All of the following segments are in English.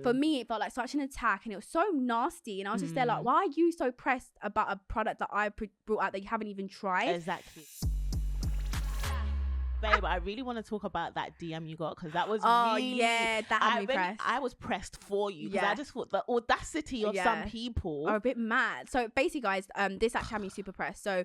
For me, it felt like such an attack, and it was so nasty. And I was just there like, why are you so pressed about a product that I brought out that you haven't even tried? Exactly. Babe, I really want to talk about that DM you got, because that was that had me pressed. I was pressed for you, because I just thought the audacity of some people are a bit mad. So basically, guys, this actually had me super pressed. So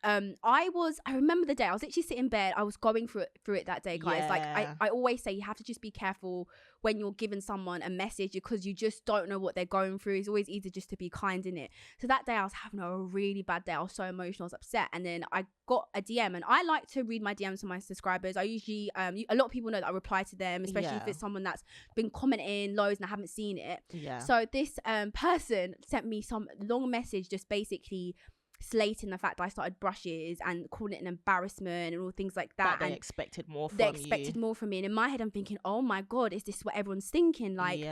I remember the day I was literally sitting in bed. I was going through it that day, guys. Like I always say, you have to just be careful when you're giving someone a message, because you just don't know what they're going through. It's always easy just to be kind in it. So that day I was having a really bad day. I was so emotional, I was upset. And then I got a DM, and I like to read my DMs to my subscribers. I usually a lot of people know that I reply to them, especially if it's someone that's been commenting loads and I haven't seen it. So this person sent me some long message, just basically slating the fact that I started brushes and calling it an embarrassment and all things like that. They expected more from you. They expected more from me. And in my head, I'm thinking, oh my God, is this what everyone's thinking? Like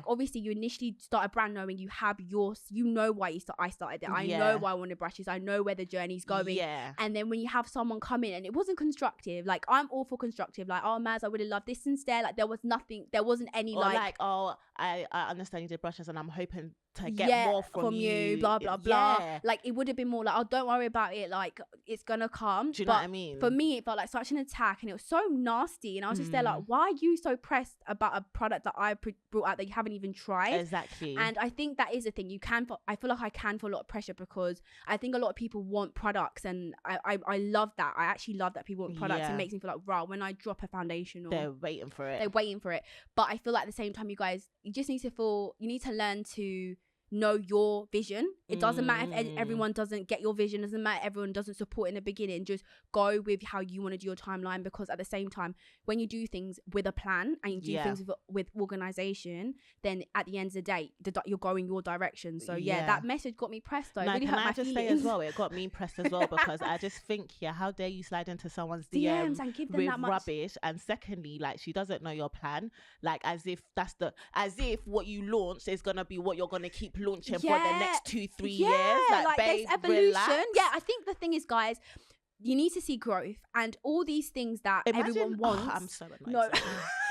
obviously you initially start a brand knowing you have you know why I started it. I know why I wanted brushes. I know where the journey's going. And then when you have someone come in and it wasn't constructive, like I'm all for constructive. Like, oh Maz, I would have loved this instead. Like there wasn't any I understand you did brushes and I'm hoping to get more from you, blah blah blah. Like it would have been more like, oh, don't worry about it, like it's gonna come. Do you know what I mean? For me, it felt like such an attack, and it was so nasty. And I was just there like, why are you so pressed about a product that I brought out that you haven't even tried? Exactly. And I think that is a thing. I feel like I can feel a lot of pressure, because I think a lot of people want products, and I love that. I actually love that people want products. It makes me feel like, wow, when I drop a foundation, they're waiting for it. But I feel like at the same time, you guys, you just need to learn to know your vision. It doesn't matter if everyone doesn't get your vision. It doesn't matter if everyone doesn't support in the beginning. Just go with how you want to do your timeline, because at the same time, when you do things with a plan and you do things with organization, then at the end of the day, you're going your direction. So that message got me pressed though. No, it really can hurt I my just feelings. say as well, it got me pressed as well, because I just think, how dare you slide into someone's DMs and give them with that much rubbish. And secondly, like, she doesn't know your plan, like as if what you launched is gonna be what you're gonna keep launching for the next 2-3 years. Like babe, there's evolution. Relax. I think the thing is, guys, you need to see growth, and all these things that everyone wants. I'm so annoyed.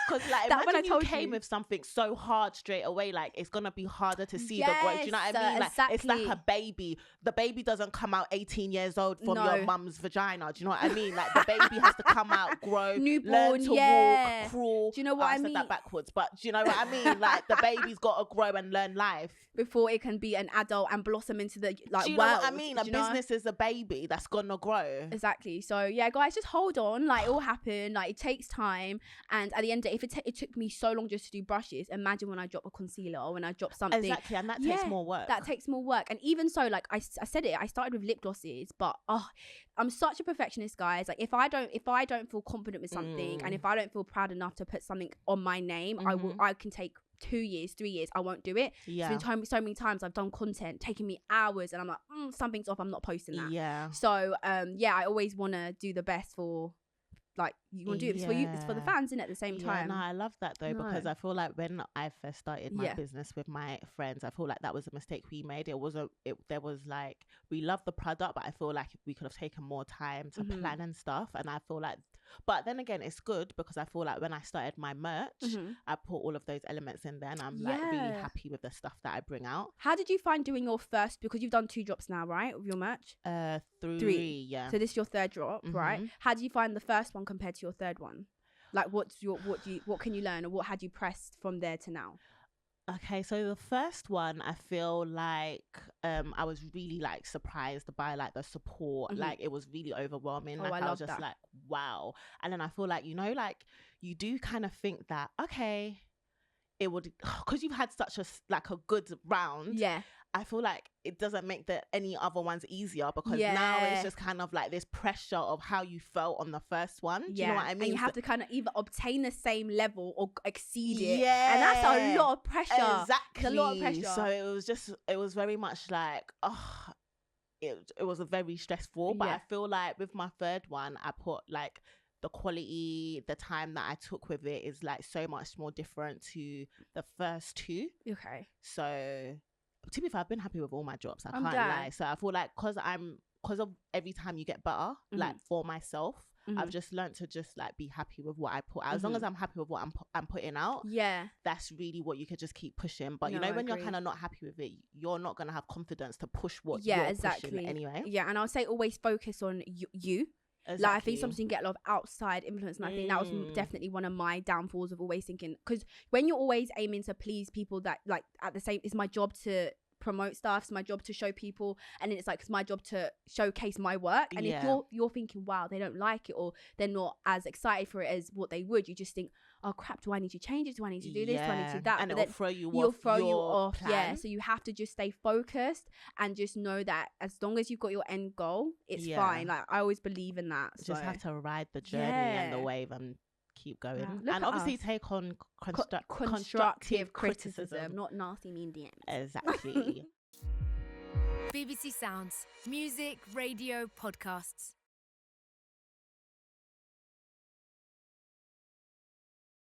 Because like, imagine you came with something so hard straight away, like it's gonna be harder to see the growth. Do you know what I mean? Like it's like a baby. The baby doesn't come out 18 years old from your mum's vagina. Do you know what I mean? Like the baby has to come out, grow, newborn, learn to walk, crawl. Do you know what I mean? I said that backwards, but do you know what I mean? Like the baby's got to grow and learn life before it can be an adult and blossom into the world. Do you know what I mean? A business is a baby that's gonna grow. Exactly. So guys, just hold on. Like it will happen. Like it takes time, and at the end of the day, if it took me so long just to do brushes, imagine when I drop a concealer or when I drop something. Exactly, and that takes more work. That takes more work. And even so, like I said it, I started with lip glosses, but I'm such a perfectionist, guys. Like if I don't feel confident with something, and if I don't feel proud enough to put something on my name, I can take 2 years, 3 years, I won't do it. It's been so many times I've done content taking me hours, and I'm like, something's off, I'm not posting that. So I always want to do the best for, like, you want to do this for you, it's for the fans, and at the same time. No, I love that though, because I feel like when I first started my business with my friends, I feel like that was a mistake we made. There was like, we love the product, but I feel like we could have taken more time to plan and stuff. And I feel like, but then again, it's good, because I feel like when I started my merch, I put all of those elements in there, and I'm like really happy with the stuff that I bring out. How did you find doing your first, because you've done 2 drops now, right, of your merch? 3, yeah. So this is your 3rd drop, right? How do you find the first one compared to your 3rd one? Like what can you learn, or what had you pressed from there to now? Okay, so the first one, I feel like I was really like surprised by like the support. Like it was really overwhelming. Like I was just like, wow. And then I feel like, like you do kind of think that, okay, it would, because you've had such a good round. I feel like it doesn't make any other ones easier, because now it's just kind of like this pressure of how you felt on the first one. Do you know what I mean? And you have to kind of either obtain the same level or exceed it. And that's a lot of pressure. Exactly. It's a lot of pressure. So it was very much like, it was a very stressful. But I feel like with my 3rd one, I put like the quality, the time that I took with it is like so much more different to the first 2. Okay. So to be fair, I've been happy with all my drops. I can't lie. So I feel like because of every time you get better, like for myself, I've just learned to just like be happy with what I put out. As long as I'm happy with what I'm putting out, that's really what you could just keep pushing. But you know, when you're kind of not happy with it, you're not gonna have confidence to push what you're pushing anyway. Yeah, and I'll say always focus on you. Exactly. Like I think sometimes you can get a lot of outside influence, and I think that was definitely one of my downfalls of always thinking, because when you're always aiming to please people, that like at the same, it's my job to promote stuff, it's my job to show people, and then it's like it's my job to showcase my work, and if you're thinking, wow, they don't like it, or they're not as excited for it as what they would, you just think, oh crap, do I need to change it, do I need to do this, do I need to do that, and it'll throw you off. So you have to just stay focused and just know that as long as you've got your end goal, it's fine. Like I always believe in that. Just have to ride the journey and the wave and keep going, and obviously take on constructive criticism, not nasty mean DMs. Exactly. BBC Sounds, music, radio, podcasts.